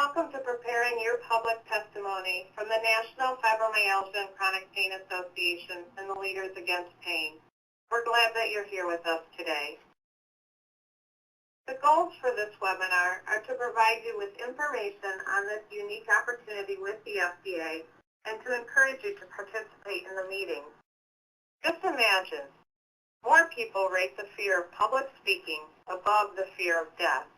welcome to Preparing Your Public Testimony from the National Fibromyalgia and Chronic Pain Association and the Leaders Against Pain. We're glad that you're here with us today. The goals for this webinar are to provide you with information on this unique opportunity with the FDA and to encourage you to participate in the meeting. Just imagine, more people rate the fear of public speaking above the fear of death.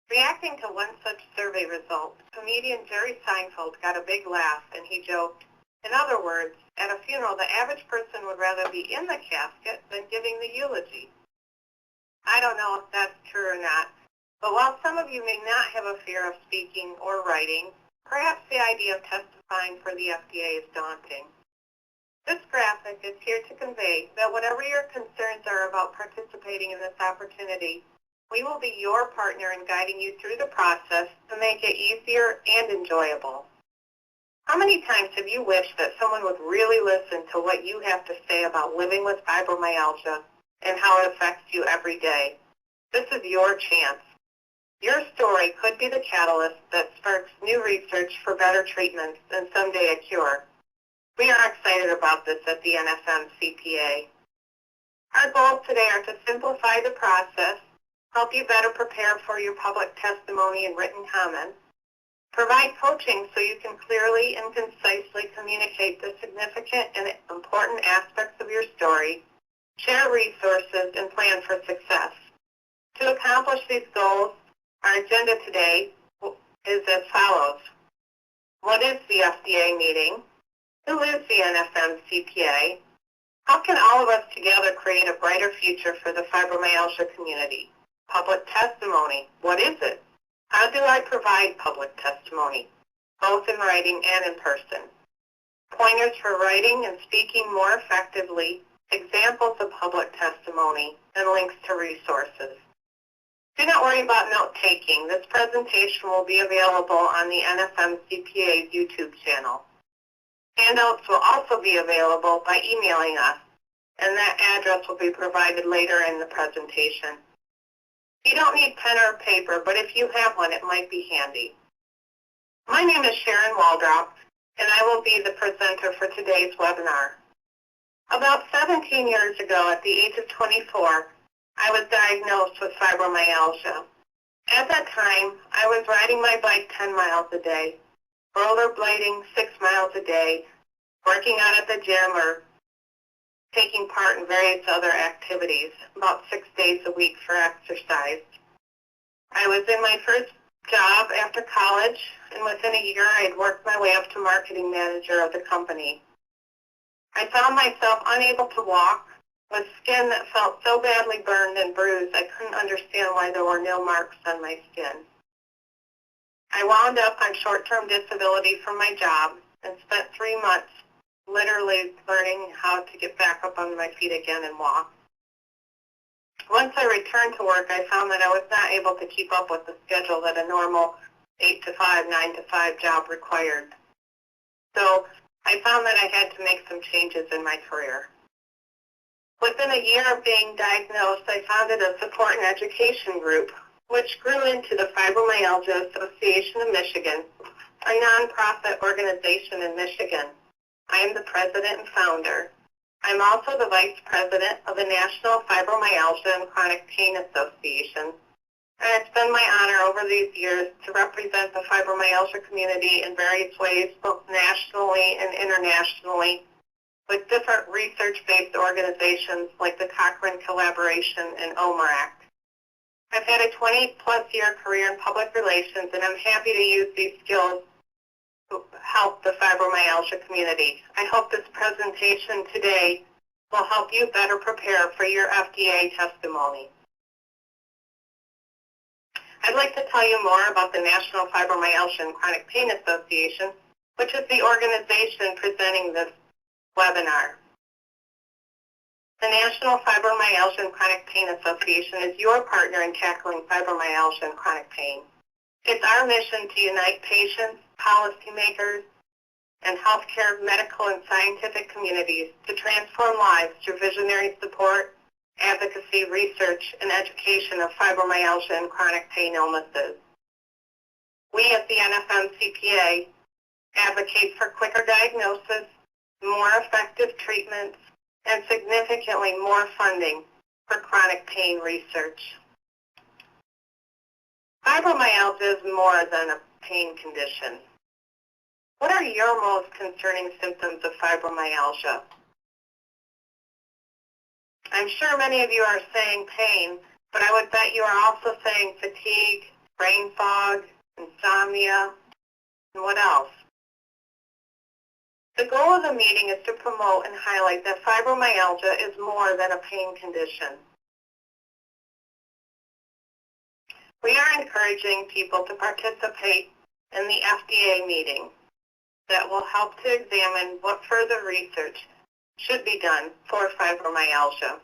Reacting to one such survey result, comedian Jerry Seinfeld got a big laugh and he joked, in other words, at a funeral the average person would rather be in the casket than giving the eulogy. I don't know if that's true or not, but while some of you may not have a fear of speaking or writing, perhaps the idea of testifying for the FDA is daunting. This graphic is here to convey that whatever your concerns are about participating in this opportunity, we will be your partner in guiding you through the process to make it easier and enjoyable. How many times have you wished that someone would really listen to what you have to say about living with fibromyalgia and how it affects you every day? This is your chance. Your story could be the catalyst that sparks new research for better treatments and someday a cure. We are excited about this at the NFMCPA. Our goals today are to simplify the process, help you better prepare for your public testimony and written comments, provide coaching so you can clearly and concisely communicate the significant and important aspects of your story, share resources, and plan for success. To accomplish these goals, our agenda today is as follows. What is the FDA meeting? Who is the NFMCPA? How can all of us together create a brighter future for the fibromyalgia community? Public testimony, what is it? How do I provide public testimony, both in writing and in person? Pointers for writing and speaking more effectively, examples of public testimony, and links to resources. Do not worry about note-taking. This presentation will be available on the NFMCPA's YouTube channel. Handouts will also be available by emailing us, and that address will be provided later in the presentation. You don't need pen or paper, but if you have one, it might be handy. My name is Sharon Waldrop, and I will be the presenter for today's webinar. About 17 years ago, at the age of 24, I was diagnosed with fibromyalgia. At that time, I was riding my bike 10 miles a day, rollerblading 6 miles a day, working out at the gym, or taking part in various other activities, about 6 days a week for exercise. I was in my first job after college, and within a year I had worked my way up to marketing manager of the company. I found myself unable to walk, with skin that felt so badly burned and bruised I couldn't understand why there were no marks on my skin. I wound up on short-term disability from my job and spent 3 months literally learning how to get back up on my feet again and walk. Once I returned to work, I found that I was not able to keep up with the schedule that a normal 8 to 5, 9 to 5 job required. So I found that I had to make some changes in my career. Within a year of being diagnosed, I founded a support and education group, which grew into the Fibromyalgia Association of Michigan, a nonprofit organization in Michigan. I am the president and founder. I'm also the vice president of the National Fibromyalgia and Chronic Pain Association, and it's been my honor over these years to represent the fibromyalgia community in various ways, both nationally and internationally, with different research-based organizations like the Cochrane Collaboration and OMERACT. I've had a 20-plus year career in public relations, and I'm happy to use these skills to help the fibromyalgia community. I hope this presentation today will help you better prepare for your FDA testimony. I'd like to tell you more about the National Fibromyalgia and Chronic Pain Association, which is the organization presenting this webinar. The National Fibromyalgia and Chronic Pain Association is your partner in tackling fibromyalgia and chronic pain. It's our mission to unite patients, policymakers, and healthcare, medical, and scientific communities to transform lives through visionary support, advocacy, research, and education of fibromyalgia and chronic pain illnesses. We at NFMCPA, advocates for quicker diagnosis, more effective treatments, and significantly more funding for chronic pain research. Fibromyalgia is more than a pain condition. What are your most concerning symptoms of fibromyalgia? I'm sure many of you are saying pain, but I would bet you are also saying fatigue, brain fog, insomnia, and what else? The goal of the meeting is to promote and highlight that fibromyalgia is more than a pain condition. We are encouraging people to participate in the FDA meeting that will help to examine what further research should be done for fibromyalgia.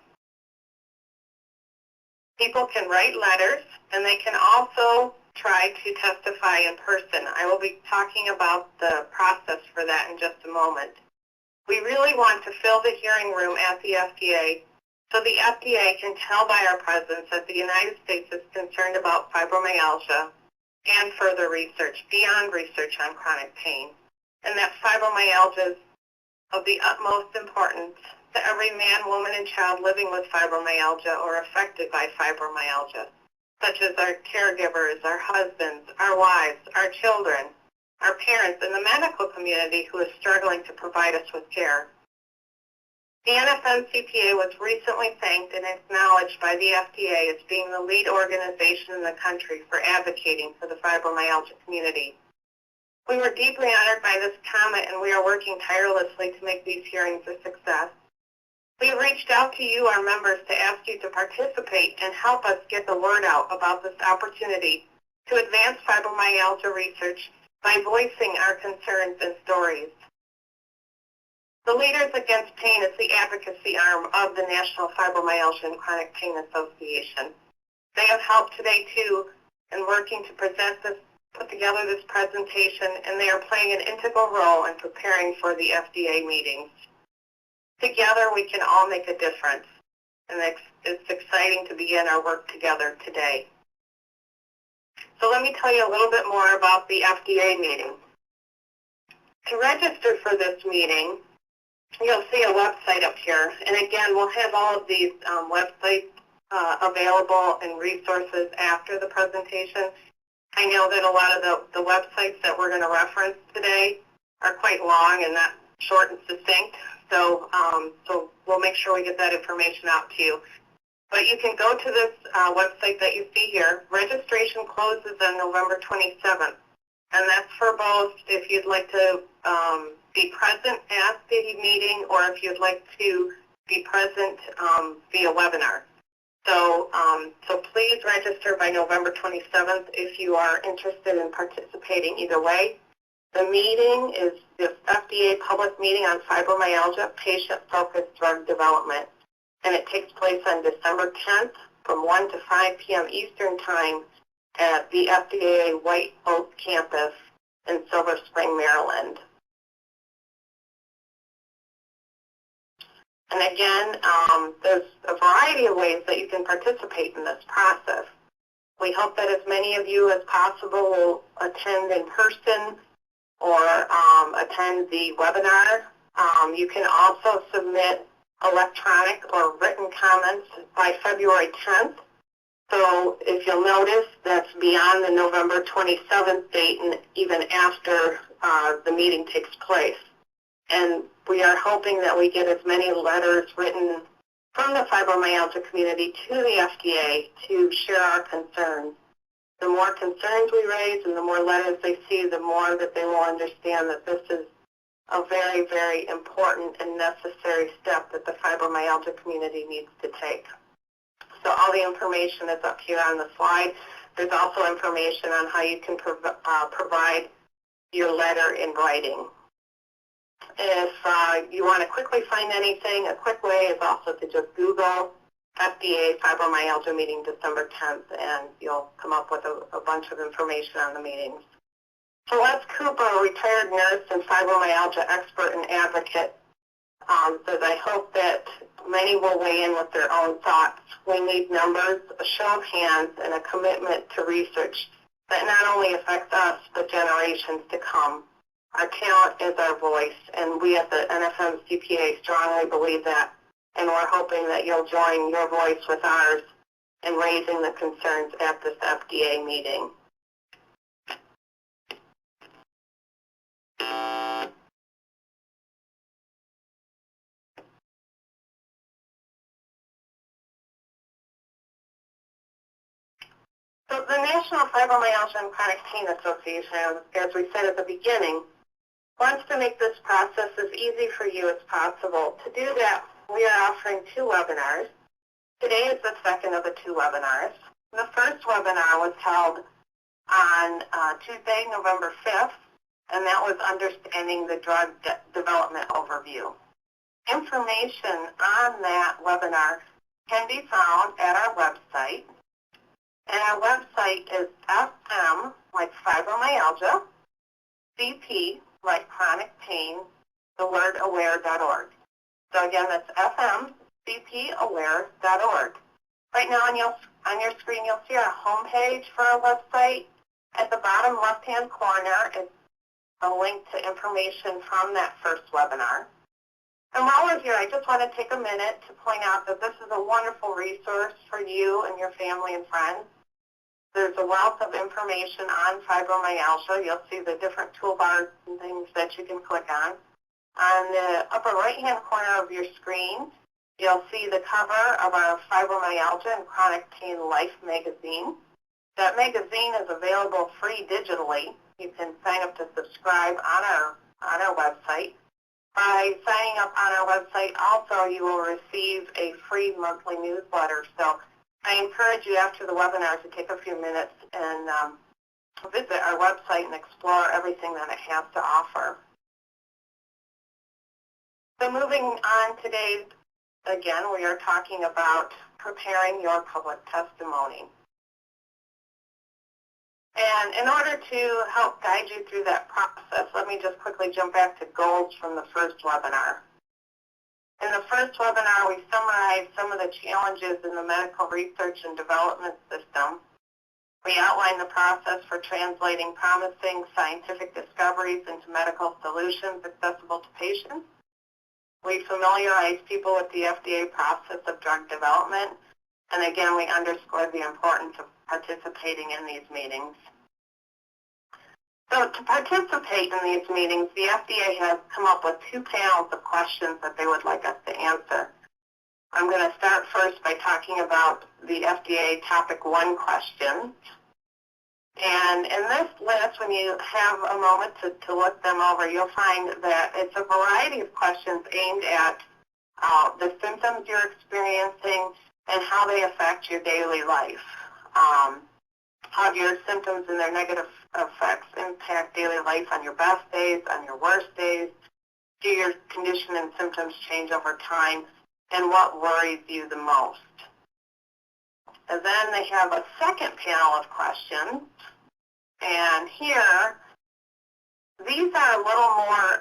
People can write letters, and they can also try to testify in person. I will be talking about the process for that in just a moment. We really want to fill the hearing room at the FDA so the FDA can tell by our presence that the United States is concerned about fibromyalgia and further research, beyond research on chronic pain, and that fibromyalgia is of the utmost importance to every man, woman, and child living with fibromyalgia or affected by fibromyalgia, such as our caregivers, our husbands, our wives, our children, our parents, and the medical community who is struggling to provide us with care. The NFMCPA was recently thanked and acknowledged by the FDA as being the lead organization in the country for advocating for the fibromyalgia community. We were deeply honored by this comment, and we are working tirelessly to make these hearings a success. We have reached out to you, our members, to ask you to participate and help us get the word out about this opportunity to advance fibromyalgia research by voicing our concerns and stories. The Leaders Against Pain is the advocacy arm of the National Fibromyalgia and Chronic Pain Association. They have helped today, too, in working to put together this presentation, and they are playing an integral role in preparing for the FDA meetings. Together, we can all make a difference, and it's exciting to begin our work together today. So let me tell you a little bit more about the FDA meeting. To register for this meeting, you'll see a website up here, and again, we'll have all of these websites available and resources after the presentation. I know that a lot of the websites that we're going to reference today are quite long and not short and succinct, so we'll make sure we get that information out to you. But you can go to this website that you see here. Registration closes on November 27th, and that's for both if you'd like to be present at the meeting or if you'd like to be present via webinar. So please register by November 27th if you are interested in participating either way. The meeting is the FDA public meeting on fibromyalgia, patient-focused drug development, and it takes place on December 10th from 1 to 5 p.m. Eastern Time at the FDA White Oak campus in Silver Spring, Maryland. And again, there's a variety of ways that you can participate in this process. We hope that as many of you as possible will attend in person or attend the webinar. You can also submit electronic or written comments by February 10th. So if you'll notice, that's beyond the November 27th date and even after the meeting takes place. And we are hoping that we get as many letters written from the fibromyalgia community to the FDA to share our concerns. The more concerns we raise and the more letters they see, the more that they will understand that this is a very, very important and necessary step that the fibromyalgia community needs to take. So all the information is up here on the slide. There's also information on how you can provide your letter in writing. If you want to quickly find anything, a quick way is also to just Google FDA Fibromyalgia meeting December 10th, and you'll come up with a bunch of information on the meetings. So Les Cooper, a retired nurse and fibromyalgia expert and advocate, says, I hope that many will weigh in with their own thoughts. We need numbers, a show of hands, and a commitment to research that not only affects us, but generations to come. Our talent is our voice, and we at the NFMCPA strongly believe that, and we're hoping that you'll join your voice with ours in raising the concerns at this FDA meeting. So the National Fibromyalgia and Chronic Pain Association, as we said at the beginning, wants to make this process as easy for you as possible. To do that, we are offering 2 webinars. Today is the second of the 2 webinars. The first webinar was held on Tuesday, November 5th, and that was Understanding the Drug Development Overview. Information on that webinar can be found at our website. And our website is FM, like fibromyalgia, CP, like chronic pain, the word aware.org. So again, that's fmcpaware.org. Right now on your screen, you'll see our homepage for our website. At the bottom left-hand corner is a link to information from that first webinar. And while we're here, I just want to take a minute to point out that this is a wonderful resource for you and your family and friends. There's a wealth of information on fibromyalgia. You'll see the different toolbars and things that you can click on. On the upper right-hand corner of your screen, you'll see the cover of our Fibromyalgia and Chronic Pain Life magazine. That magazine is available free digitally. You can sign up to subscribe on our website. By signing up on our website, also you will receive a free monthly newsletter. So I encourage you after the webinar to take a few minutes and visit our website and explore everything that it has to offer. So moving on today, again, we are talking about preparing your public testimony. And in order to help guide you through that process, let me just quickly jump back to goals from the first webinar. In the first webinar, we summarized some of the challenges in the medical research and development system. We outlined the process for translating promising scientific discoveries into medical solutions accessible to patients. We familiarized people with the FDA process of drug development. And again, we underscored the importance of participating in these meetings. So to participate in these meetings, the FDA has come up with 2 panels of questions that they would like us to answer. I'm going to start first by talking about the FDA Topic 1 questions. And in this list, when you have a moment to look them over, you'll find that it's a variety of questions aimed at the symptoms you're experiencing and how they affect your daily life. How do your symptoms and their negative effects impact daily life on your best days, on your worst days? Do your condition and symptoms change over time? And what worries you the most? And then they have a second panel of questions. And here, these are a little more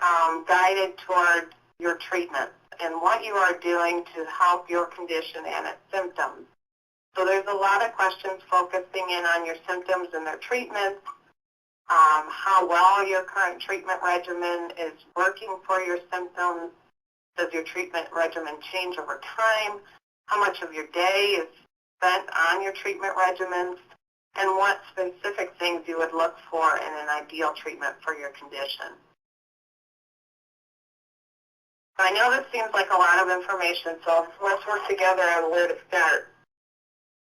guided toward your treatment and what you are doing to help your condition and its symptoms. So there's a lot of questions focusing in on your symptoms and their treatments, how well your current treatment regimen is working for your symptoms. Does your treatment regimen change over time? How much of your day is spent on your treatment regimens? And what specific things you would look for in an ideal treatment for your condition. I know this seems like a lot of information, so let's work together on where to start.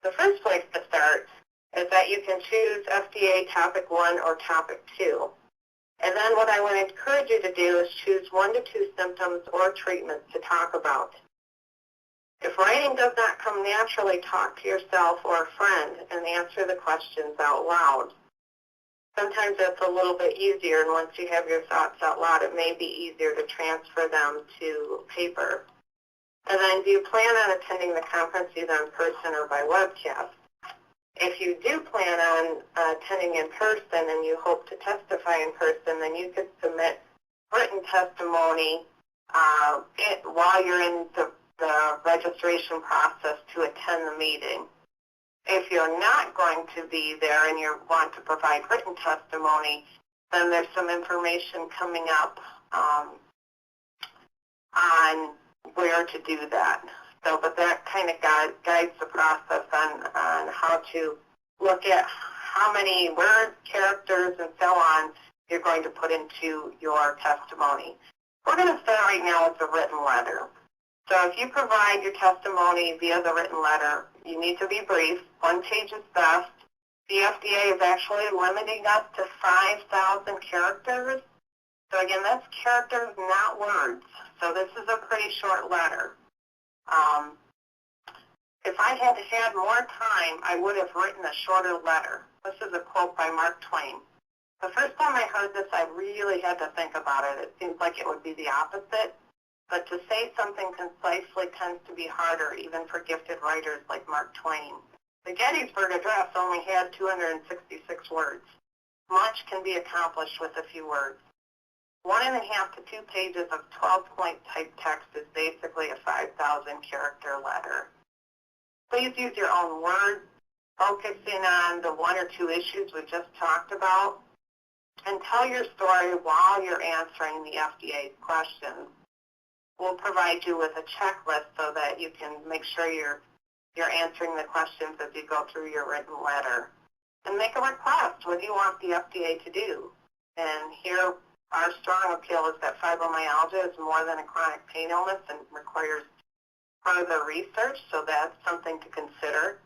The first place to start is that you can choose FDA Topic 1 or Topic 2. And then what I would encourage you to do is choose 1 to 2 symptoms or treatments to talk about. If writing does not come naturally, talk to yourself or a friend and answer the questions out loud. Sometimes that's a little bit easier, and once you have your thoughts out loud, it may be easier to transfer them to paper. And then, do you plan on attending the conference either in person or by webcast? If you do plan on attending in person and you hope to testify in person, then you could submit written testimony while you're in the registration process to attend the meeting. If you're not going to be there and you want to provide written testimony, then there's some information coming up on where to do that. So, but that kind of guides the process on how to look at how many words, characters, and so on you're going to put into your testimony. We're going to start right now with the written letter. So if you provide your testimony via the written letter, you need to be brief. 1 page is best. The FDA is actually limiting us to 5,000 characters. So again, that's characters, not words. So this is a pretty short letter. If I had had more time, I would have written a shorter letter. This is a quote by Mark Twain. The first time I heard this, I really had to think about it. It seems like it would be the opposite. But to say something concisely tends to be harder, even for gifted writers like Mark Twain. The Gettysburg Address only had 266 words. Much can be accomplished with a few words. 1.5 to 2 pages of 12-point type text is basically a 5,000 character letter. Please use your own words, focusing on the 1 or 2 issues we just talked about, and tell your story while you're answering the FDA's questions. We'll provide you with a checklist so that you can make sure you're answering the questions as you go through your written letter. And make a request. What do you want the FDA to do? And here, our strong appeal is that fibromyalgia is more than a chronic pain illness and requires further research, so that's something to consider.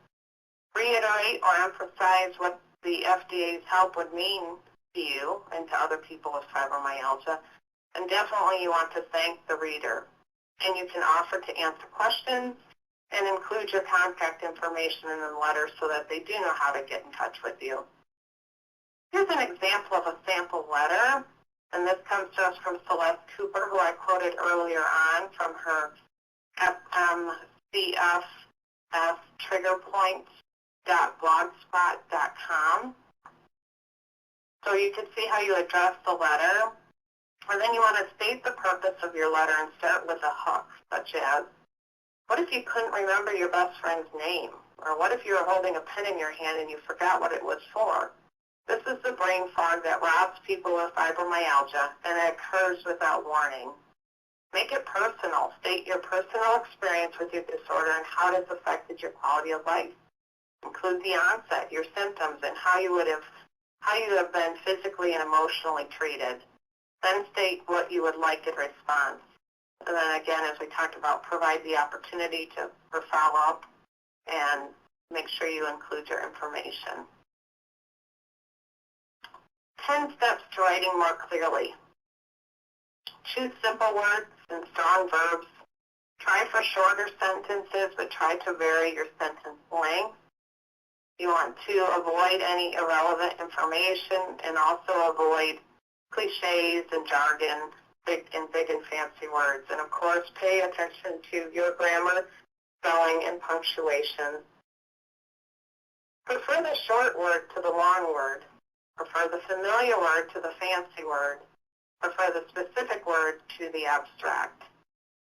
Reiterate or emphasize what the FDA's help would mean to you and to other people with fibromyalgia. And definitely you want to thank the reader. And you can offer to answer questions and include your contact information in the letter so that they do know how to get in touch with you. Here's an example of a sample letter, and this comes to us from Celeste Cooper, who I quoted earlier on from her FMCFS triggerpoints.blogspot.com. So you can see how you address the letter. And then you want to state the purpose of your letter and start with a hook, such as, what if you couldn't remember your best friend's name? Or what if you were holding a pen in your hand and you forgot what it was for? This is the brain fog that robs people with fibromyalgia, and it occurs without warning. Make it personal. State your personal experience with your disorder and how it has affected your quality of life. Include the onset, your symptoms, and how you have been physically and emotionally treated. Then state what you would like in response. And then again, as we talked about, provide the opportunity for follow-up and make sure you include your information. 10 steps to writing more clearly. Choose simple words and strong verbs. Try for shorter sentences, but try to vary your sentence length. You want to avoid any irrelevant information and also avoid cliches and jargon, big and fancy words. And of course, pay attention to your grammar, spelling, and punctuation. Prefer the short word to the long word. Prefer the familiar word to the fancy word. Prefer the specific word to the abstract.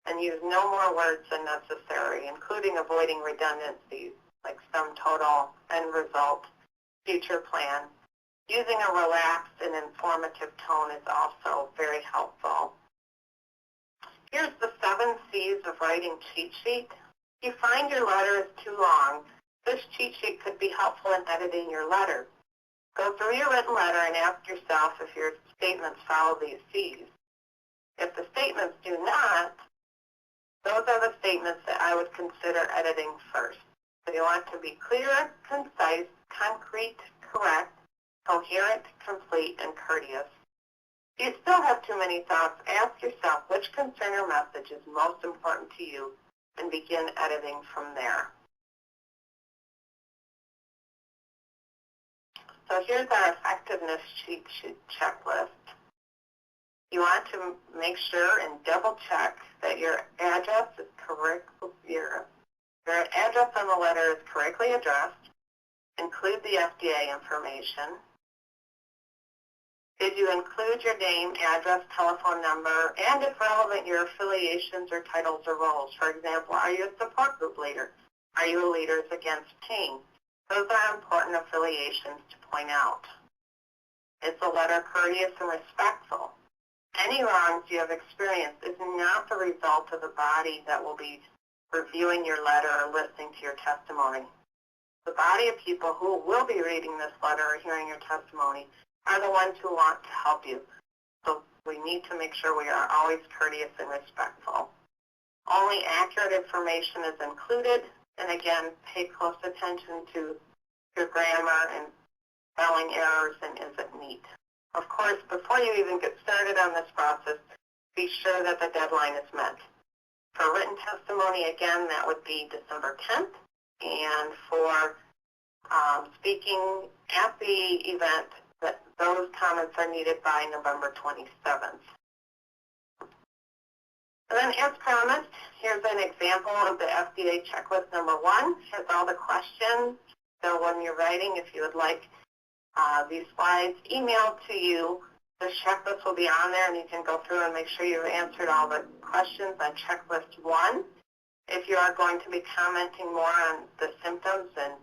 And use no more words than necessary, including avoiding redundancies like sum total, end result, future plan. Using a relaxed and informative tone is also very helpful. Here's the 7 C's of writing cheat sheet. If you find your letter is too long, this cheat sheet could be helpful in editing your letter. Go through your written letter and ask yourself if your statements follow these C's. If the statements do not, those are the statements that I would consider editing first. So you want to be clear, concise, concrete, correct, coherent, complete, and courteous. If you still have too many thoughts, ask yourself which concern or message is most important to you and begin editing from there. So here's our effectiveness cheat sheet checklist. You want to make sure and double check that your address is correct. Your address on the letter is correctly addressed. Include the FDA information. Did you include your name, address, telephone number, and if relevant, your affiliations or titles or roles? For example, are you a support group leader? Are you a Leaders Against Pain? Those are important affiliations to point out. Is the letter courteous and respectful? Any wrongs you have experienced is not the result of the body that will be reviewing your letter or listening to your testimony. The body of people who will be reading this letter or hearing your testimony are the ones who want to help you. So we need to make sure we are always courteous and respectful. Only accurate information is included, and again, pay close attention to your grammar and spelling errors and is it neat. Of course, before you even get started on this process, be sure that the deadline is met. For written testimony, again, that would be December 10th, and for speaking at the event, those comments are needed by November 27th. And then as promised, here's an example of the FDA checklist number 1. It has all the questions. So when you're writing, if you would like these slides emailed to you, the checklist will be on there and you can go through and make sure you've answered all the questions on checklist 1. If you are going to be commenting more on the symptoms and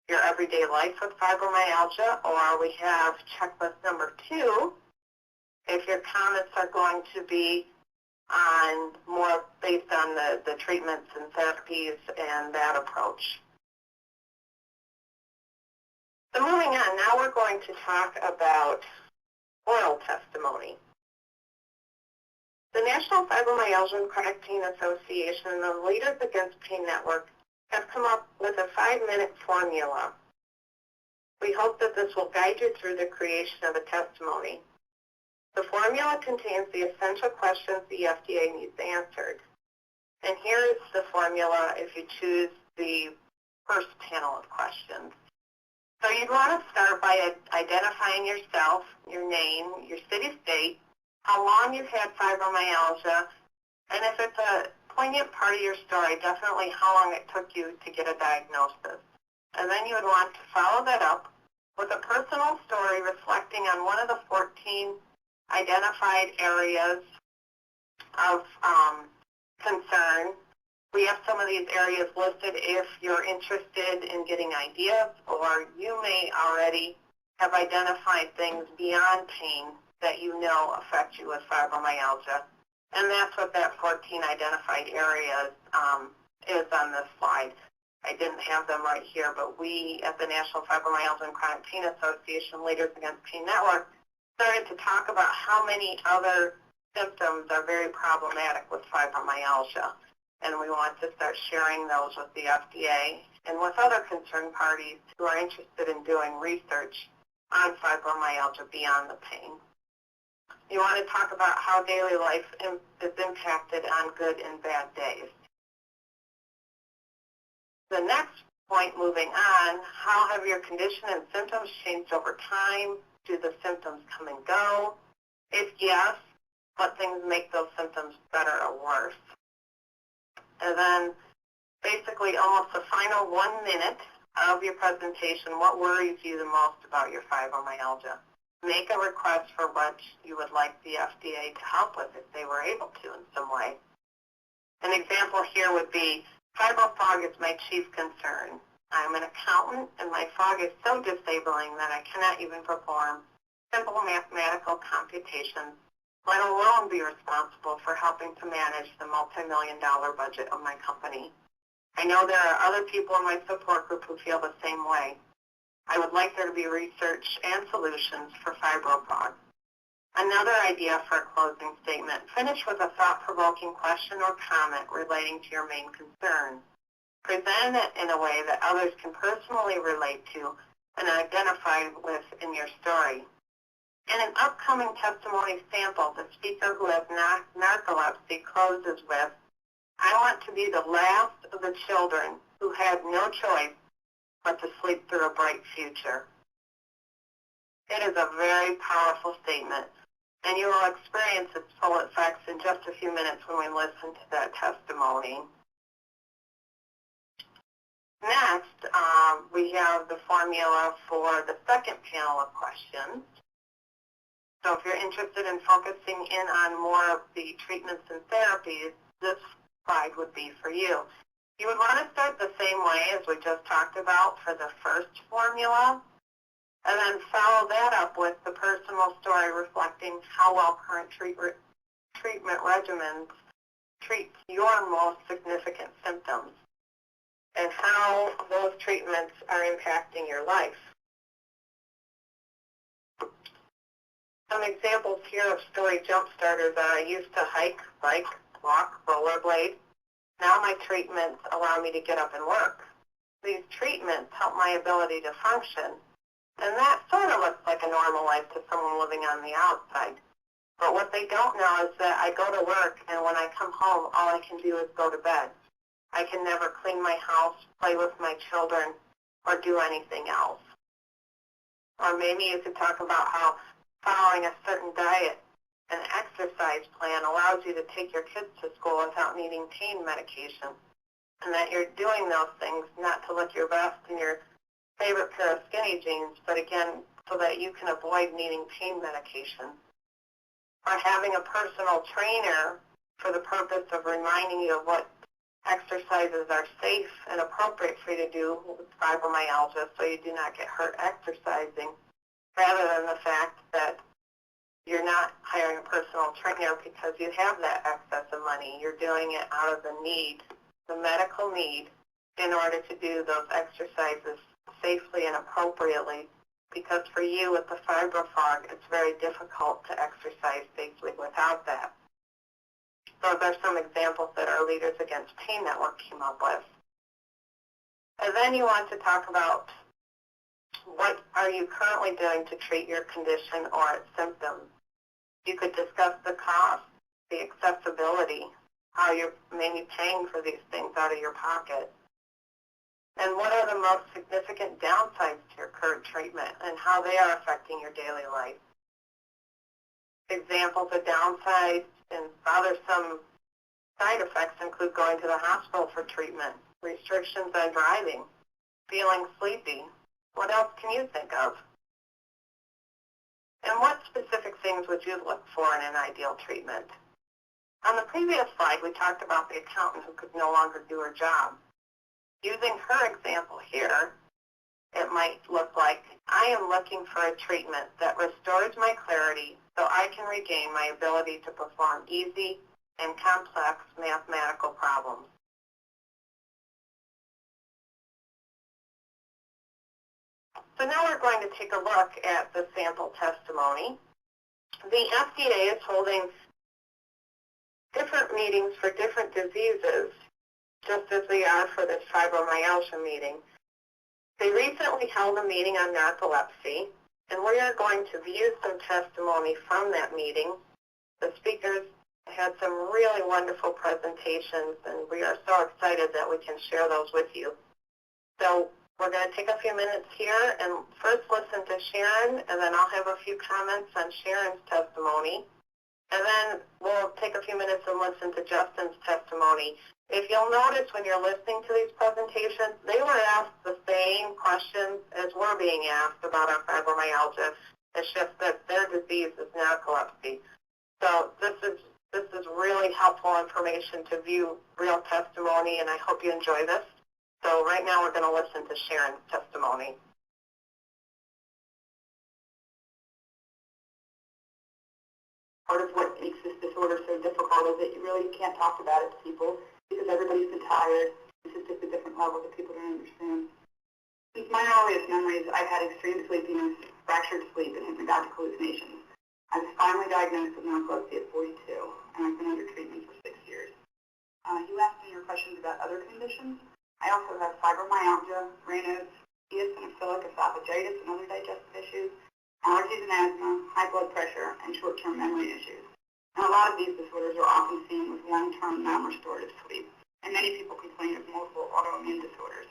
your everyday life with fibromyalgia, or we have checklist number 2, if your comments are going to be on more based on the treatments and therapies and that approach. So moving on, now we're going to talk about oral testimony. The National Fibromyalgia and Chronic Pain Association and the Leaders Against Pain Network have come up with a 5-minute formula. We hope that this will guide you through the creation of a testimony. The formula contains the essential questions the FDA needs answered. And here is the formula if you choose the first panel of questions. So you'd want to start by identifying yourself, your name, your city, state, how long you've had fibromyalgia, and if it's a poignant part of your story, definitely how long it took you to get a diagnosis. And then you would want to follow that up with a personal story reflecting on one of the 14 identified areas of concern. We have some of these areas listed if you're interested in getting ideas, or you may already have identified things beyond pain that you know affect you with fibromyalgia. And that's what that 14 identified areas is on this slide. I didn't have them right here, but we at the National Fibromyalgia and Chronic Pain Association Leaders Against Pain Network started to talk about how many other symptoms are very problematic with fibromyalgia. And we want to start sharing those with the FDA and with other concerned parties who are interested in doing research on fibromyalgia beyond the pain. You want to talk about how daily life is impacted on good and bad days. The next point, moving on, how have your condition and symptoms changed over time? Do the symptoms come and go? If yes, what things make those symptoms better or worse? And then basically almost the final 1 minute of your presentation, what worries you the most about your fibromyalgia? Make a request for what you would like the FDA to help with if they were able to in some way. An example here would be, fibro fog is my chief concern. I'm an accountant and my fog is so disabling that I cannot even perform simple mathematical computations, let alone be responsible for helping to manage the multi-million-dollar budget of my company. I know there are other people in my support group who feel the same way. I would like there to be research and solutions for fibro fog. Another idea for a closing statement, finish with a thought-provoking question or comment relating to your main concern. Present it in a way that others can personally relate to and identify with in your story. In an upcoming testimony sample, the speaker who has narcolepsy closes with, I want to be the last of the children who had no choice but to sleep through a bright future. It is a very powerful statement, and you will experience its full effects in just a few minutes when we listen to that testimony. Next, we have the formula for the second panel of questions. So if you're interested in focusing in on more of the treatments and therapies, this slide would be for you. You would want to start the same way as we just talked about for the first formula, and then follow that up with the personal story reflecting how well current treatment regimens treat your most significant symptoms and how those treatments are impacting your life. Some examples here of story jump starters are I used to hike, bike, walk, rollerblade. Now my treatments allow me to get up and work. These treatments help my ability to function, and that sort of looks like a normal life to someone living on the outside. But what they don't know is that I go to work, and when I come home, all I can do is go to bed. I can never clean my house, play with my children, or do anything else. Or maybe you could talk about how following a certain diet and exercise plan allows you to take your kids to school without needing pain medication, and that you're doing those things not to look your best in your favorite pair of skinny jeans, but again, so that you can avoid needing pain medication. Or having a personal trainer for the purpose of reminding you of what exercises are safe and appropriate for you to do with fibromyalgia so you do not get hurt exercising, rather than the fact that you're not hiring a personal trainer because you have that excess of money. You're doing it out of the need, the medical need, in order to do those exercises safely and appropriately, because for you with the fibro fog, it's very difficult to exercise safely without that. Those are some examples that our Leaders Against Pain Network came up with. And then you want to talk about what are you currently doing to treat your condition or its symptoms. You could discuss the cost, the accessibility, how you're maybe paying for these things out of your pocket, and what are the most significant downsides to your current treatment and how they are affecting your daily life. Examples of downsides and bothersome side effects include going to the hospital for treatment, restrictions on driving, feeling sleepy. What else can you think of? And what specific things would you look for in an ideal treatment? On the previous slide, we talked about the accountant who could no longer do her job. Using her example here, it might look like, I am looking for a treatment that restores my clarity so I can regain my ability to perform easy and complex mathematical problems. So now we're going to take a look at the sample testimony. The FDA is holding different meetings for different diseases, just as we are for this fibromyalgia meeting. They recently held a meeting on narcolepsy, and we are going to view some testimony from that meeting. The speakers had some really wonderful presentations, and we are so excited that we can share those with you. So we're going to take a few minutes here and first listen to Sharon, and then I'll have a few comments on Sharon's testimony. And then we'll take a few minutes and listen to Justin's testimony. If you'll notice when you're listening to these presentations, they were asked the same questions as we're being asked about our fibromyalgia. It's just that their disease is narcolepsy. So this is really helpful information to view real testimony, and I hope you enjoy this. So right now we're going to listen to Sharon's testimony. Part of what makes this disorder so difficult is that you really can't talk about it to people because everybody's been tired. It's just a different level that people don't understand. Since my earliest memories, I've had extreme sleepiness, fractured sleep, and hypnagogic hallucinations. I was finally diagnosed with narcolepsy at 42, and I've been under treatment for 6 years. You asked me your questions about other conditions. I also have fibromyalgia, Raynaud's, eosinophilic esophagitis, and other digestive issues, allergies and asthma, high blood pressure, and short-term memory issues. And a lot of these disorders are often seen with long-term non-restorative sleep, and many people complain of multiple autoimmune disorders.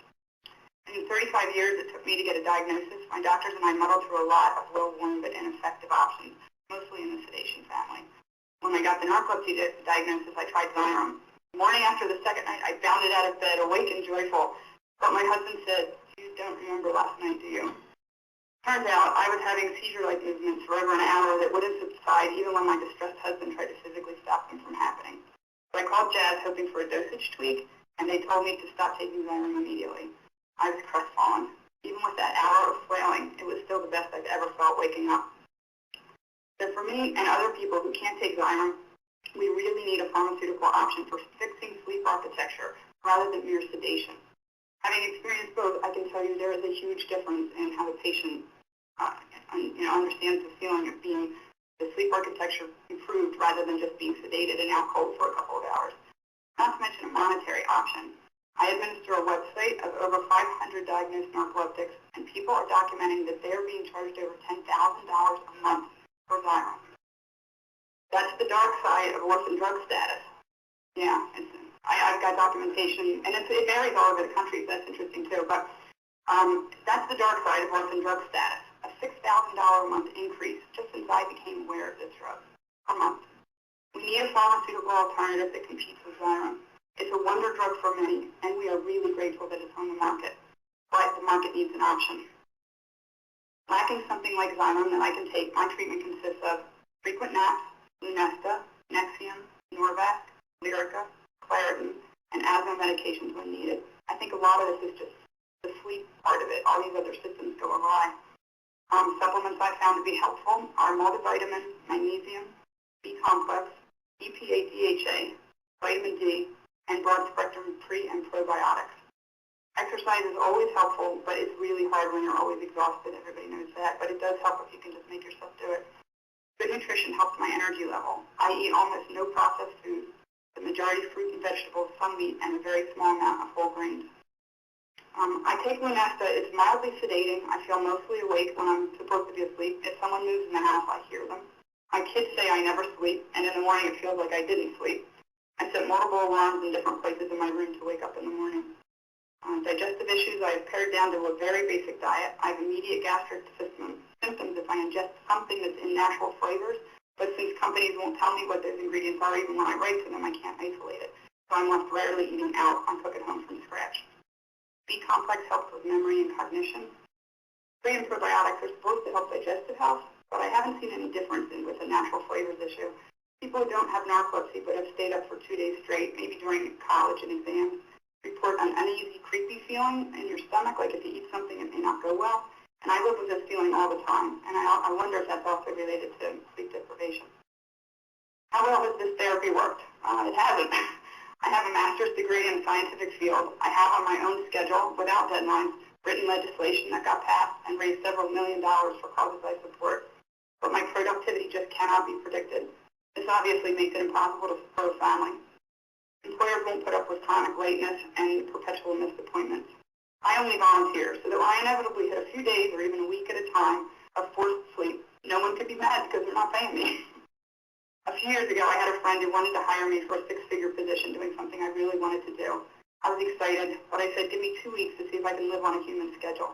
In 35 years it took me to get a diagnosis, my doctors and I muddled through a lot of well-worn but ineffective options, mostly in the sedation family. When I got the narcolepsy diagnosis, I tried Xyrem. The morning after the second night, I bounded out of bed, awake and joyful. But my husband said, "You don't remember last night, do you?" Turns out I was having seizure-like movements for over an hour that wouldn't subside even when my distressed husband tried to physically stop them from happening. So I called Jazz hoping for a dosage tweak, and they told me to stop taking Xyrem immediately. I was crestfallen. Even with that hour of flailing, it was still the best I've ever felt waking up. So for me and other people who can't take Xyrem, we really need a pharmaceutical option for fixing sleep architecture rather than mere sedation. Having experienced both, I can tell you there is a huge difference in how the patient understands the feeling of being the sleep architecture improved rather than just being sedated and out cold for a couple of hours. Not to mention a monetary option. I administer a website of over 500 diagnosed narcoleptics, and people are documenting that they are being charged over $10,000 a month for Xyrem. That's the dark side of orphan drug status. Yeah, I've got documentation, and it varies all over the country, so that's interesting too, but that's the dark side of orphan drug status. A $6,000 a month increase just since I became aware of this drug per month. We need a pharmaceutical alternative that competes with Xyrem. It's a wonder drug for many, and we are really grateful that it's on the market, but the market needs an option. Lacking something like Xyrem that I can take, my treatment consists of frequent naps, Lunesta, Nexium, Norvasc, Lyrica, Claritin, and asthma medications when needed. I think a lot of this is just the sleep part of it. All these other systems go awry. Supplements I found to be helpful are multivitamin, magnesium, B-complex, EPA, DHA, vitamin D, and broad-spectrum pre- and probiotics. Exercise is always helpful, but it's really hard when you're always exhausted. Everybody knows that, but it does help if you can just make yourself do it. Good nutrition helps my energy level. I eat almost no processed foods, the majority fruit and vegetables, some meat, and a very small amount of whole grains. I take Lunesta. It's mildly sedating. I feel mostly awake when I'm supposed to be asleep. If someone moves in the house, I hear them. My kids say I never sleep, and in the morning it feels like I didn't sleep. I set multiple alarms in different places in my room to wake up in the morning. Digestive issues, I have pared down to a very basic diet. I have immediate gastric symptoms if I ingest something that's in natural flavors, but since companies won't tell me what those ingredients are, even when I write to them, I can't isolate it. So I'm left rarely eating out. I cook at home from scratch. B-complex helps with memory and cognition. Pre- and probiotics are supposed to help digestive health, but I haven't seen any difference with the natural flavors issue. People who don't have narcolepsy but have stayed up for 2 days straight, maybe during college and exams, report an uneasy, creepy feeling in your stomach, like if you eat something it may not go well. And I live with this feeling all the time, and I wonder if that's also related to sleep deprivation. How well has this therapy worked? It hasn't. I have a master's degree in the scientific field. I have on my own schedule, without deadlines, written legislation that got passed and raised several $1 million for causes I support. But my productivity just cannot be predicted. This obviously makes it impossible to support a family. Employers won't put up with chronic lateness and perpetual missed appointments. I only volunteer, so though I inevitably hit a few days or even a week at a time of forced sleep, no one could be mad because they're not paying me. A few years ago, I had a friend who wanted to hire me for a six-figure position doing something I really wanted to do. I was excited, but I said, give me 2 weeks to see if I can live on a human schedule.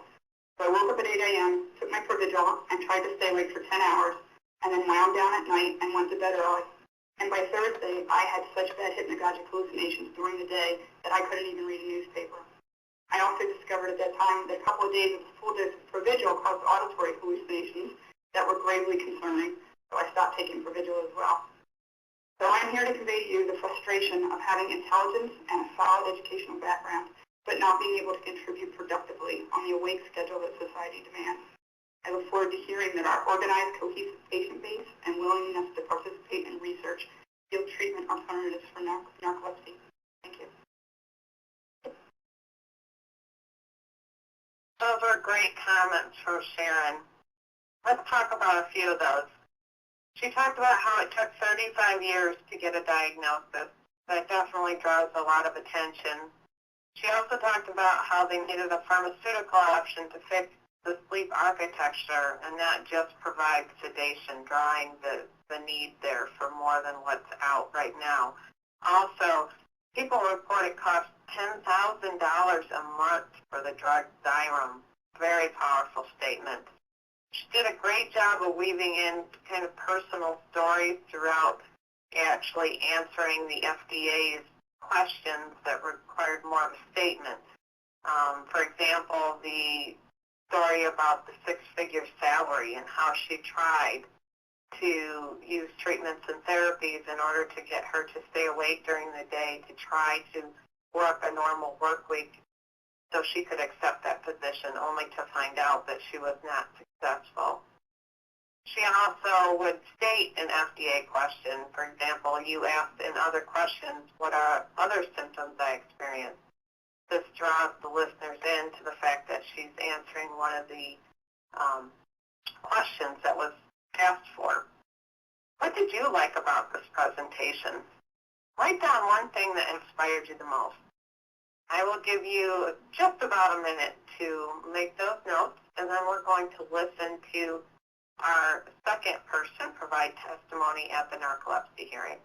So I woke up at 8 a.m., took my Provigil, and tried to stay awake for 10 hours, and then wound down at night and went to bed early. And by Thursday, I had such bad hypnagogic hallucinations during the day that I couldn't even read a newspaper. I also discovered at that time that a couple of days of full dose of Provigil caused auditory hallucinations that were gravely concerning, so I stopped taking Provigil as well. So I'm here to convey to you the frustration of having intelligence and a solid educational background, but not being able to contribute productively on the awake schedule that society demands. I look forward to hearing that our organized, cohesive patient base and willingness to participate in research yield treatment alternatives for narcolepsy. Thank you. Those were great comments from Sharon. Let's talk about a few of those. She talked about how it took 35 years to get a diagnosis. That definitely draws a lot of attention. She also talked about how they needed a pharmaceutical option to fix the sleep architecture and not just provide sedation, drawing the need there for more than what's out right now. Also, people report it costs $10,000 a month for the drug Xyrem. Very powerful statement. She did a great job of weaving in kind of personal stories throughout, actually answering the FDA's questions that required more of a statement. For example, the story about the six-figure salary and how she tried to use treatments and therapies in order to get her to stay awake during the day, to try to work a normal work week so she could accept that position, only to find out that she was not successful. She also would state an FDA question. For example, you asked in other questions, what are other symptoms I experience? This draws the listeners in to the fact that she's answering one of the questions that was asked for. What did you like about this presentation? Write down one thing that inspired you the most. I will give you just about a minute to make those notes, and then we're going to listen to our second person provide testimony at the narcolepsy hearing.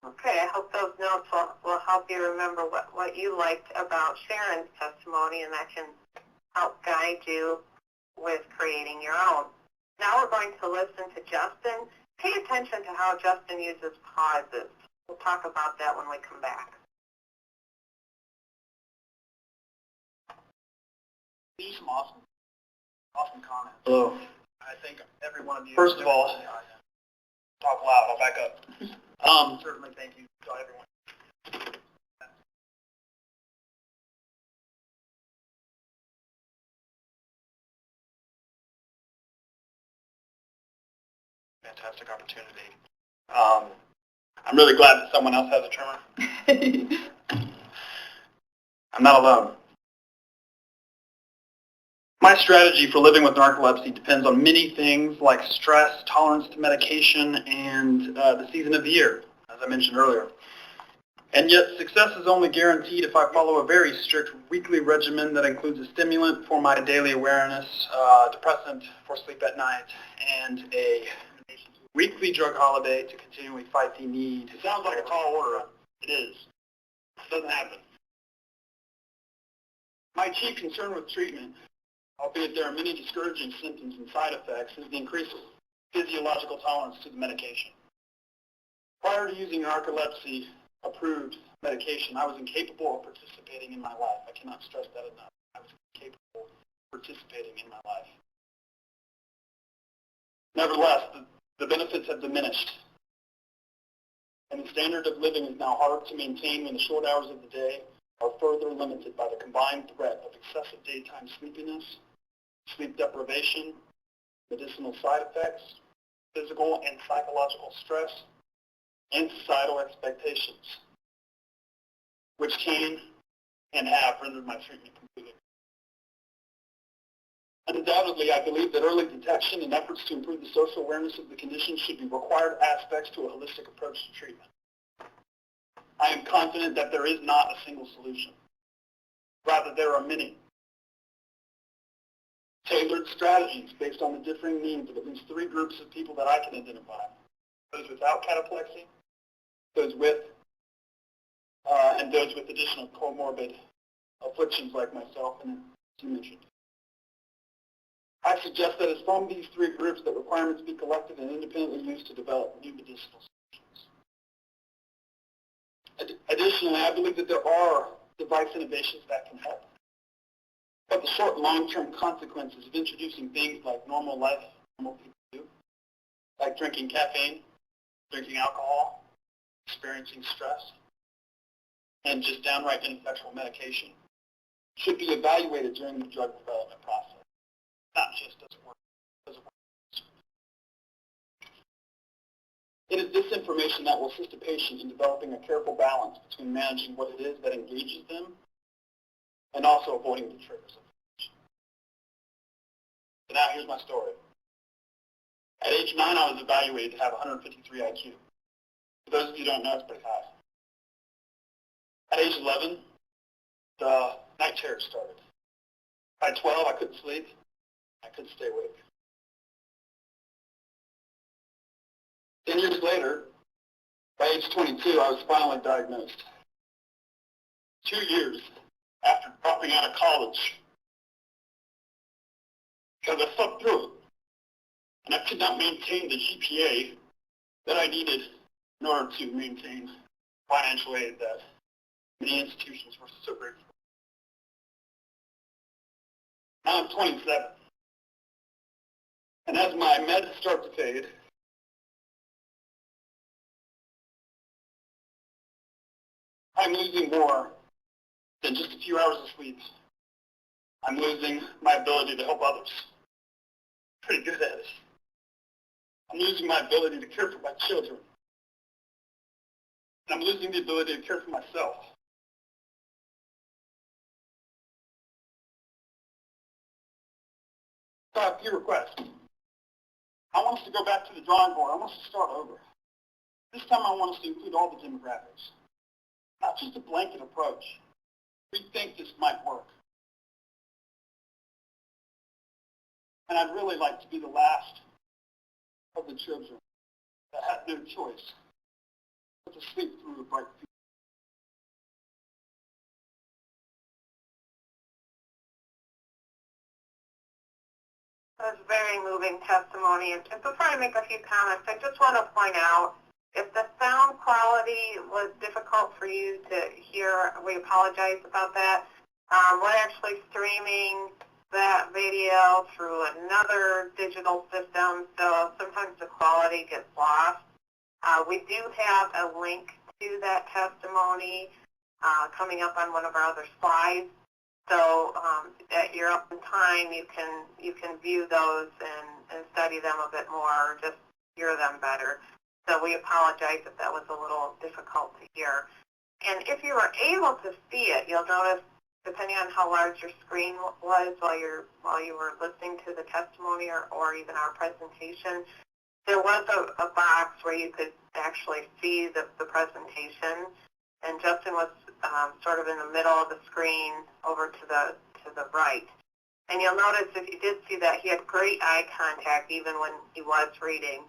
Okay, I hope those notes will help you remember what you liked about Sharon's testimony, and that can help guide you with creating your own. Now we're going to listen to Justin. Pay attention to how Justin uses pauses. We'll talk about that when we come back. These some awesome comments. Hello. I think every one of you. First of all, talk loud. I'll back up. Certainly, thank you to everyone. Fantastic opportunity. I'm really glad that someone else has a tremor. I'm not alone. My strategy for living with narcolepsy depends on many things like stress, tolerance to medication, and the season of the year, as I mentioned earlier. And yet success is only guaranteed if I follow a very strict weekly regimen that includes a stimulant for my daily awareness, depressant for sleep at night, and a weekly drug holiday to continually fight the need. It sounds like a tall order. It is. It doesn't happen. My chief concern with treatment, albeit there are many discouraging symptoms and side effects, is the increased physiological tolerance to the medication. Prior to using narcolepsy-approved medication, I was incapable of participating in my life. I cannot stress that enough. I was incapable of participating in my life. Nevertheless, the benefits have diminished, and the standard of living is now harder to maintain when the short hours of the day are further limited by the combined threat of excessive daytime sleepiness, sleep deprivation, medicinal side effects, physical and psychological stress, and societal expectations, which can and have rendered my treatment completely. Undoubtedly, I believe that early detection and efforts to improve the social awareness of the condition should be required aspects to a holistic approach to treatment. I am confident that there is not a single solution. Rather, there are many. Tailored strategies based on the differing needs of at least 3 groups of people that I can identify. Those without cataplexy, those with, and those with additional comorbid afflictions like myself and as you mentioned. I suggest that it's from these 3 groups that requirements be collected and independently used to develop new medicinal solutions. Additionally, I believe that there are device innovations that can help. But the short and long-term consequences of introducing things like normal life, normal people do, like drinking caffeine, drinking alcohol, experiencing stress, and just downright ineffectual medication, should be evaluated during the drug development process. Not just does it work. It is this information that will assist a patient in developing a careful balance between managing what it is that engages them and also avoiding the triggers of addiction. So now here's my story. At age 9, I was evaluated to have 153 IQ. For those of you who don't know, it's pretty high. At age 11, the night terrors started. By 12, I couldn't sleep. I couldn't stay awake. 10 years later, by age 22, I was finally diagnosed. 2 years after dropping out of college, because I slept through it, and I could not maintain the GPA that I needed in order to maintain financial aid that many institutions were so grateful for. Now I'm 27, and as my meds start to fade, I'm losing more than just a few hours of sleep. I'm losing my ability to help others. Pretty good at it. I'm losing my ability to care for my children. And I'm losing the ability to care for myself. So I have a few requests. I want us to go back to the drawing board. I want us to start over. This time I want us to include all the demographics. Not just a blanket approach. We think this might work. And I'd really like to be the last of the children that had no choice but to sleep through a bright future. That was a very moving testimony. And before I make a few comments, I just want to point out, if the sound quality was difficult for you to hear, we apologize about that. We're actually streaming that video through another digital system, so sometimes the quality gets lost. We do have a link to that testimony coming up on one of our other slides. So at your own time, you can view those and study them a bit more, or just hear them better. So we apologize if that was a little difficult to hear. And if you were able to see it, you'll notice, depending on how large your screen was while you were listening to the testimony or even our presentation, there was a box where you could actually see the presentation. And Justin was sort of in the middle of the screen over to the right. And you'll notice, if you did see that, he had great eye contact even when he was reading.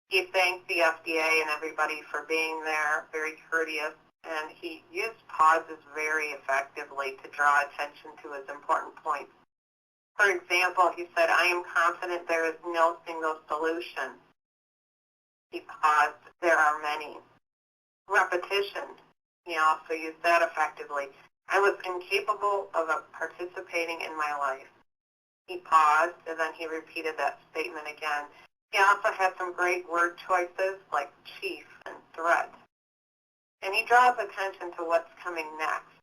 He thanked the FDA and everybody for being there, very courteous, and he used pauses very effectively to draw attention to his important points. For example, he said, "I am confident there is no single solution." He paused, "There are many." Repetition, he also used that effectively. "I was incapable of participating in my life." He paused, and then he repeated that statement again. He also had some great word choices like chief and threat. And he draws attention to what's coming next,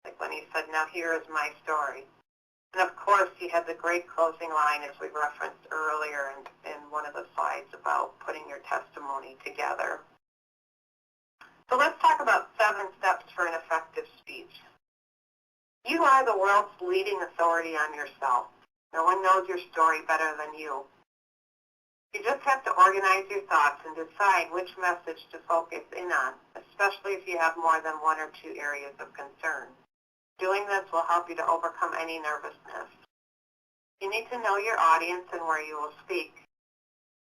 like when he said, "Now here is my story." And of course, he had the great closing line, as we referenced earlier in one of the slides, about putting your testimony together. So let's talk about 7 steps for an effective speech. You are the world's leading authority on yourself. No one knows your story better than you. You just have to organize your thoughts and decide which message to focus in on, especially if you have more than 1 or 2 areas of concern. Doing this will help you to overcome any nervousness. You need to know your audience and where you will speak.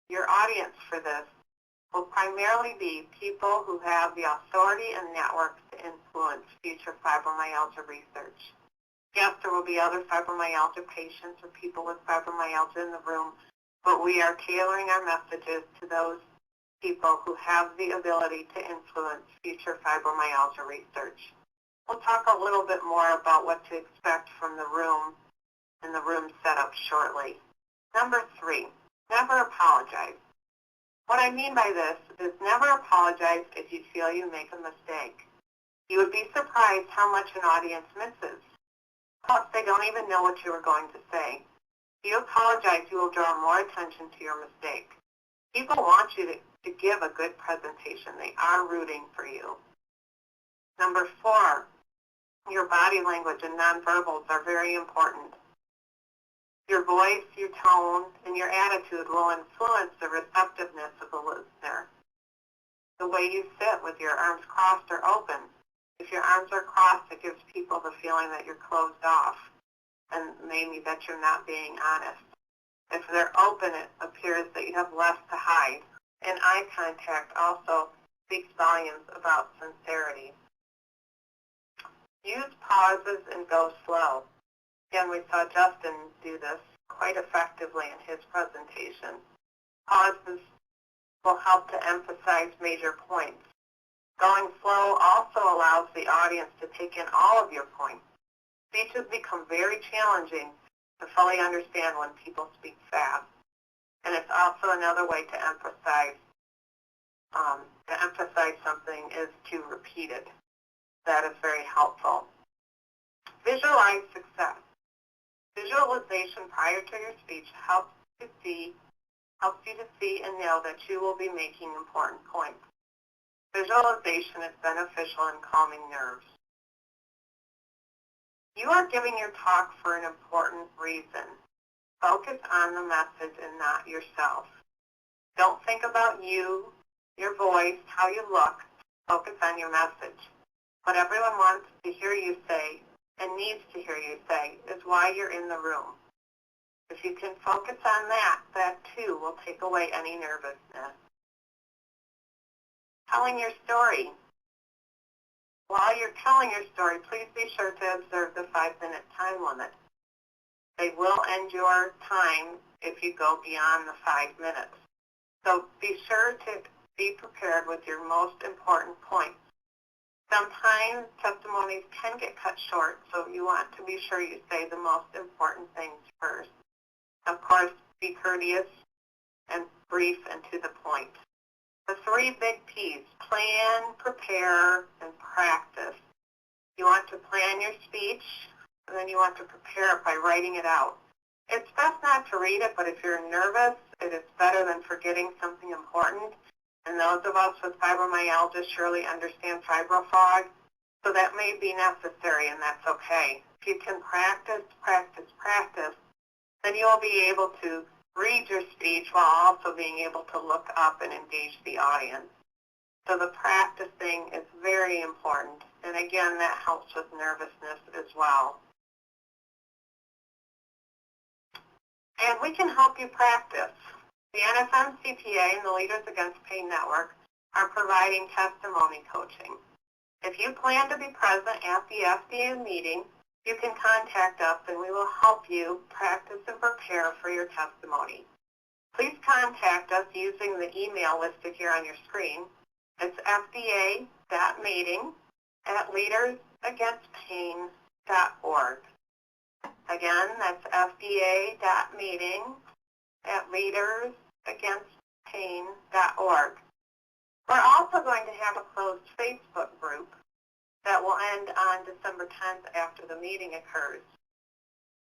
Your audience for this will primarily be people who have the authority and networks to influence future fibromyalgia research. Yes, there will be other fibromyalgia patients or people with fibromyalgia in the room, but we are tailoring our messages to those people who have the ability to influence future fibromyalgia research. We'll talk a little bit more about what to expect from the room and the room setup shortly. Number 3, never apologize. What I mean by this is never apologize if you feel you make a mistake. You would be surprised how much an audience misses. Plus, they don't even know what you were going to say. If you apologize, you will draw more attention to your mistake. People want you to give a good presentation. They are rooting for you. Number 4, your body language and nonverbals are very important. Your voice, your tone, and your attitude will influence the receptiveness of the listener. The way you sit with your arms crossed or open. If your arms are crossed, it gives people the feeling that you're closed off and maybe that you're not being honest. If they're open, it appears that you have less to hide. And eye contact also speaks volumes about sincerity. Use pauses and go slow. Again, we saw Justin do this quite effectively in his presentation. Pauses will help to emphasize major points. Going slow also allows the audience to take in all of your points. Speeches become very challenging to fully understand when people speak fast. And it's also another way to emphasize something is to repeat it. That is very helpful. Visualize success. Visualization prior to your speech helps you to see and know that you will be making important points. Visualization is beneficial in calming nerves. You are giving your talk for an important reason. Focus on the message and not yourself. Don't think about you, your voice, how you look. Focus on your message. What everyone wants to hear you say and needs to hear you say is why you're in the room. If you can focus on that, that too will take away any nervousness. Telling your story. While you're telling your story, please be sure to observe the 5-minute time limit. They will end your time if you go beyond the 5 minutes. So be sure to be prepared with your most important points. Sometimes testimonies can get cut short, so you want to be sure you say the most important things first. Of course, be courteous and brief and to the point. The 3 big P's: plan, prepare, and practice. You want to plan your speech, and then you want to prepare it by writing it out. It's best not to read it, but if you're nervous, it is better than forgetting something important. And those of us with fibromyalgia surely understand fibro fog, so that may be necessary, and that's okay. If you can practice, practice, practice, then you'll be able to read your speech while also being able to look up and engage the audience. So the practicing is very important, and again, that helps with nervousness as well. And we can help you practice. The NFMCPA and the Leaders Against Pain Network are providing testimony coaching. If you plan to be present at the FDA meeting, you can contact us and we will help you practice and prepare for your testimony. Please contact us using the email listed here on your screen. It's fda.meeting@leadersagainstpain.org. Again, that's fda.meeting@leadersagainstpain.org. We're also going to have a closed Facebook group that will end on December 10th after the meeting occurs.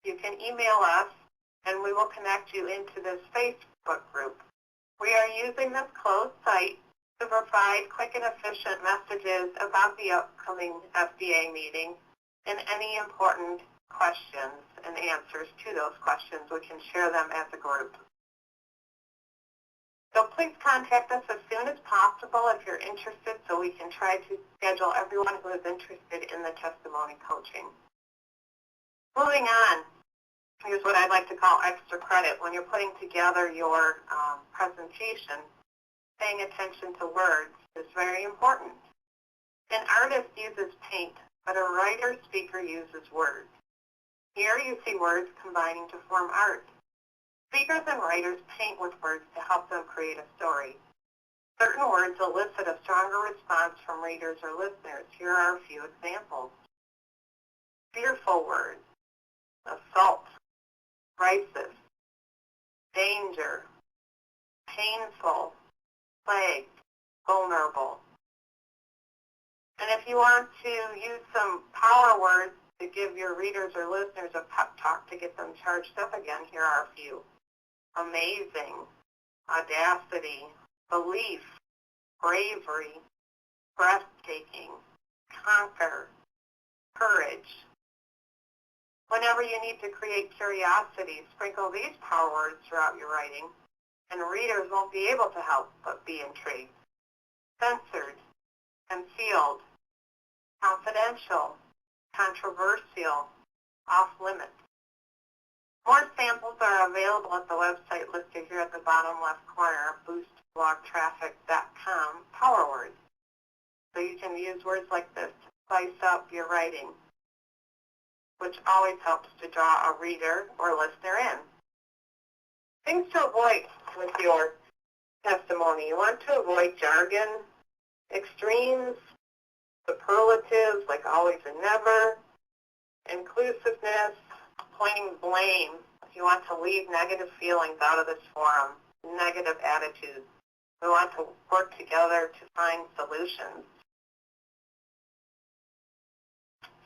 You can email us and we will connect you into this Facebook group. We are using this closed site to provide quick and efficient messages about the upcoming FDA meeting and any important questions and answers to those questions. We can share them as a group. So please contact us as soon as possible if you're interested so we can try to schedule everyone who is interested in the testimony coaching. Moving on, here's what I'd like to call extra credit. When you're putting together your presentation, paying attention to words is very important. An artist uses paint, but a writer-speaker uses words. Here you see words combining to form art. Speakers and writers paint with words to help them create a story. Certain words elicit a stronger response from readers or listeners. Here are a few examples. Fearful words: assault, crisis, danger, painful, plague, vulnerable. And if you want to use some power words to give your readers or listeners a pep talk to get them charged up again, here are a few. Amazing, audacity, belief, bravery, breathtaking, conquer, courage. Whenever you need to create curiosity, sprinkle these power words throughout your writing, and readers won't be able to help but be intrigued. Censored, concealed, confidential, controversial, off-limits. More samples are available at the website listed here at the bottom left corner, boostblogtraffic.com, power words. So you can use words like this to spice up your writing, which always helps to draw a reader or listener in. Things to avoid with your testimony. You want to avoid jargon, extremes, superlatives like always and never, inclusiveness, pointing blame. You want to leave negative feelings out of this forum, negative attitudes. We want to work together to find solutions.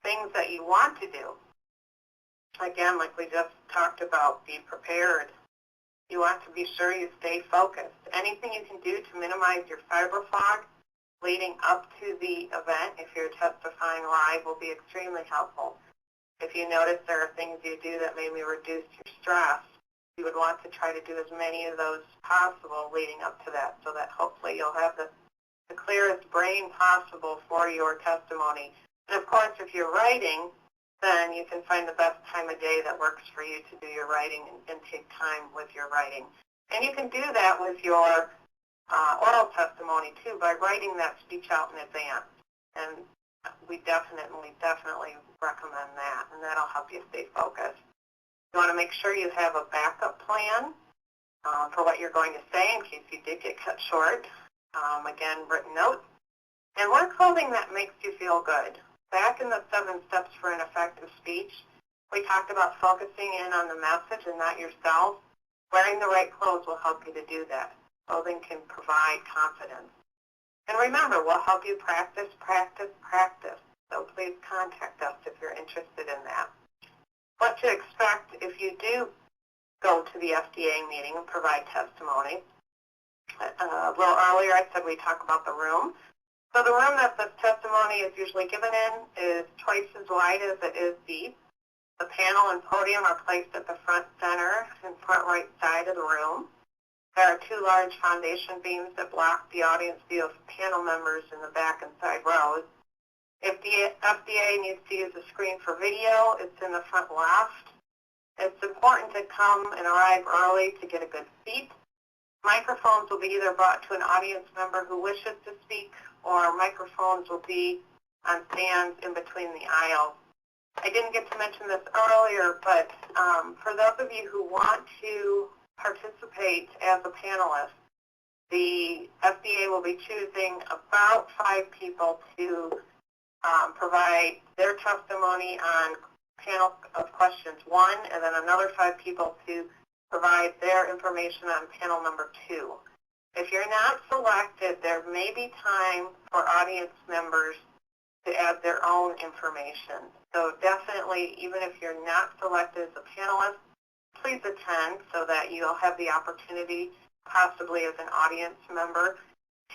Things that you want to do. Again, like we just talked about, be prepared. You want to be sure you stay focused. Anything you can do to minimize your fibro fog leading up to the event, if you're testifying live, will be extremely helpful. If you notice there are things you do that maybe reduce your stress, you would want to try to do as many of those possible leading up to that, so that hopefully you'll have the clearest brain possible for your testimony. And of course, if you're writing, then you can find the best time of day that works for you to do your writing and take time with your writing. And you can do that with your oral testimony too, by writing that speech out in advance. And we definitely recommend that, and that'll help you stay focused. You want to make sure you have a backup plan for what you're going to say in case you did get cut short. Again, written notes. And wear clothing that makes you feel good. Back in the 7 steps for an effective speech, we talked about focusing in on the message and not yourself. Wearing the right clothes will help you to do that. Clothing can provide confidence. And remember, we'll help you practice. So please contact us if you're interested in that. What to expect if you do go to the FDA meeting and provide testimony. A little earlier I said we talk about the room. So the room that the testimony is usually given in is twice as wide as it is deep. The panel and podium are placed at the front center and front right side of the room. There are 2 large foundation beams that block the audience view of panel members in the back and side rows. If the FDA needs to use a screen for video, it's in the front left. It's important to come and arrive early to get a good seat. Microphones will be either brought to an audience member who wishes to speak, or microphones will be on stands in between the aisles. I didn't get to mention this earlier, but for those of you who want to participate as a panelist, the FDA will be choosing about 5 people to provide their testimony on panel of questions 1, and then another 5 people to provide their information on panel number 2. If you're not selected, there may be time for audience members to add their own information. So definitely, even if you're not selected as a panelist, please attend so that you'll have the opportunity, possibly as an audience member,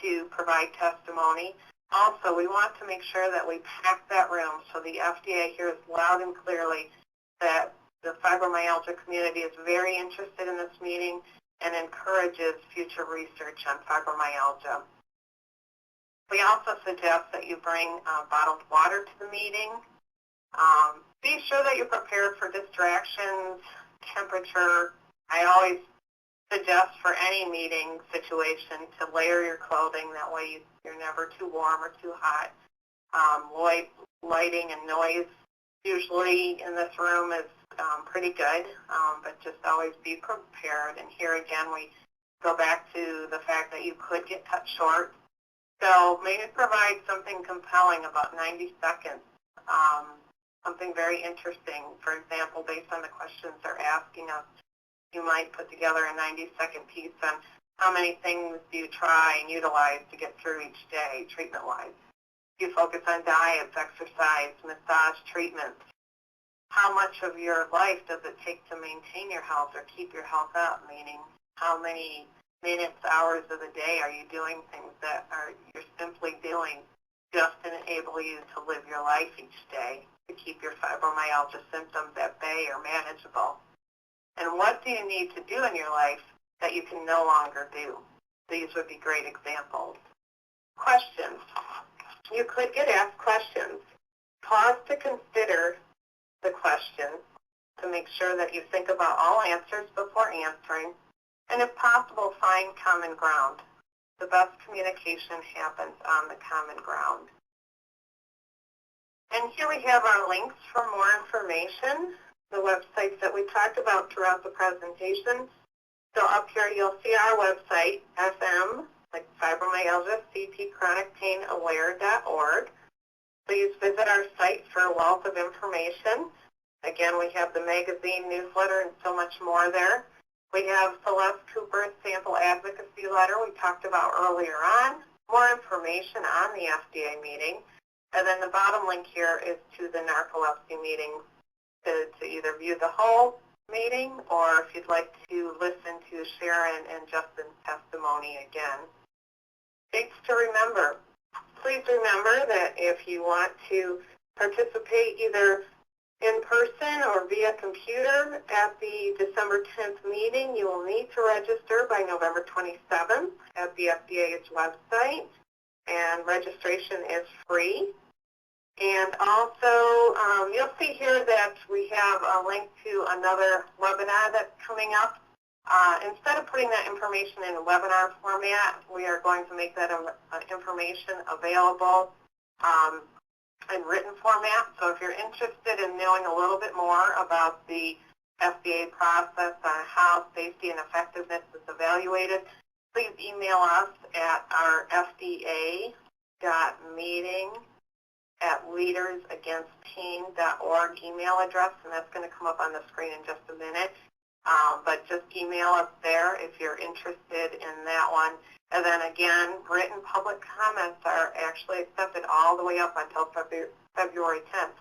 to provide testimony. Also, we want to make sure that we pack that room so the FDA hears loud and clearly that the fibromyalgia community is very interested in this meeting and encourages future research on fibromyalgia. We also suggest that you bring bottled water to the meeting. Be sure that you're prepared for distractions, temperature. I always suggest for any meeting situation to layer your clothing. That way you're never too warm or too hot. Lighting and noise usually in this room is pretty good, but just always be prepared. And here again, we go back to the fact that you could get cut short. So maybe provide something compelling, about 90 seconds, something very interesting. For example, based on the questions they're asking us, you might put together a 90-second piece on how many things do you try and utilize to get through each day, treatment-wise. You focus on diets, exercise, massage treatments. How much of your life does it take to maintain your health or keep your health up, meaning how many minutes, hours of the day are you doing things that you're simply doing just to enable you to live your life each day to keep your fibromyalgia symptoms at bay or manageable? And what do you need to do in your life that you can no longer do? These would be great examples. Questions. You could get asked questions. Pause to consider the question to make sure that you think about all answers before answering, and if possible, find common ground. The best communication happens on the common ground. And here we have our links for more information, the websites that we talked about throughout the presentation. So up here you'll see our website, FM, like Fibromyalgia, cpchronicpainaware.org. Please visit our site for a wealth of information. Again, we have the magazine, newsletter, and so much more there. We have Celeste Cooper's sample advocacy letter we talked about earlier on, more information on the FDA meeting, and then the bottom link here is to the narcolepsy meeting to either view the whole meeting or if you'd like to listen to Sharon and Justin's testimony again. Dates to remember. Please remember that if you want to participate either in person or via computer at the December 10th meeting, you will need to register by November 27th at the FDA's website, and registration is free. And also, you'll see here that we have a link to another webinar that's coming up. Instead of putting that information in a webinar format, we are going to make that information available in written format. So if you're interested in knowing a little bit more about the FDA process on how safety and effectiveness is evaluated, please email us at our fda.meeting@leadersagainstpain.org email address, and that's going to come up on the screen in just a minute. But just email us there if you're interested in that one. And then again, written public comments are actually accepted all the way up until February 10th.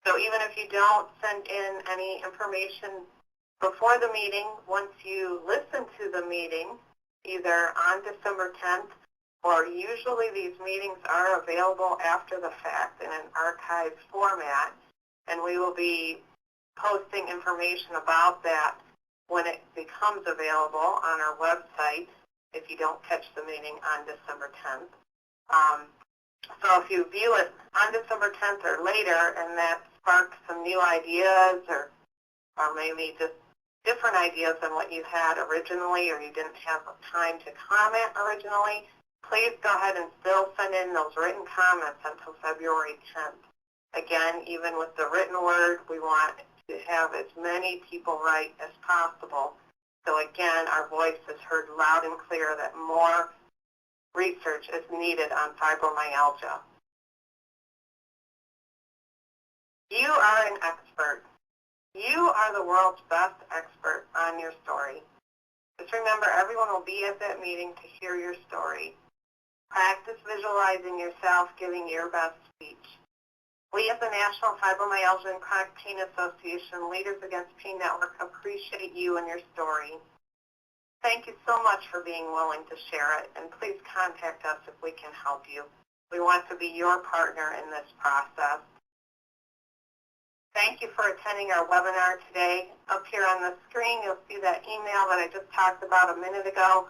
So even if you don't send in any information before the meeting, once you listen to the meeting, either on December 10th, or usually these meetings are available after the fact in an archived format, and we will be posting information about that when it becomes available on our website if you don't catch the meeting on December 10th. So if you view it on December 10th or later and that sparks some new ideas or maybe just different ideas than what you had originally, or you didn't have time to comment originally, please go ahead and still send in those written comments until February 10th. Again, even with the written word, we want to have as many people write as possible. So again, our voice is heard loud and clear that more research is needed on fibromyalgia. You are an expert. You are the world's best expert on your story. Just remember, everyone will be at that meeting to hear your story. Practice visualizing yourself giving your best speech. We at the National Fibromyalgia and Chronic Pain Association, Leaders Against Pain Network, appreciate you and your story. Thank you so much for being willing to share it, and please contact us if we can help you. We want to be your partner in this process. Thank you for attending our webinar today. Up here on the screen, you'll see that email that I just talked about a minute ago.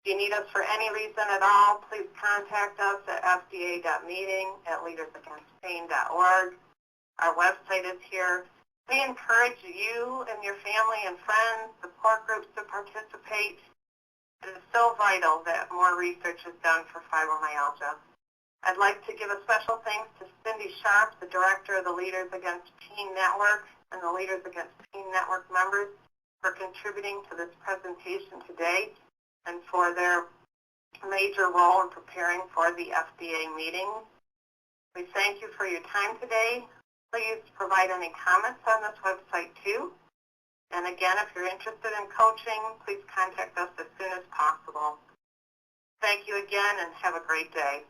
If you need us for any reason at all, please contact us at fda.meeting@leadersagainstpain.org. Our website is here. We encourage you and your family and friends, support groups to participate. It is so vital that more research is done for fibromyalgia. I'd like to give a special thanks to Cindy Sharp, the director of the Leaders Against Pain Network, and the Leaders Against Pain Network members for contributing to this presentation today and for their major role in preparing for the FDA meeting. We thank you for your time today. Please provide any comments on this website too. And again, if you're interested in coaching, please contact us as soon as possible. Thank you again and have a great day.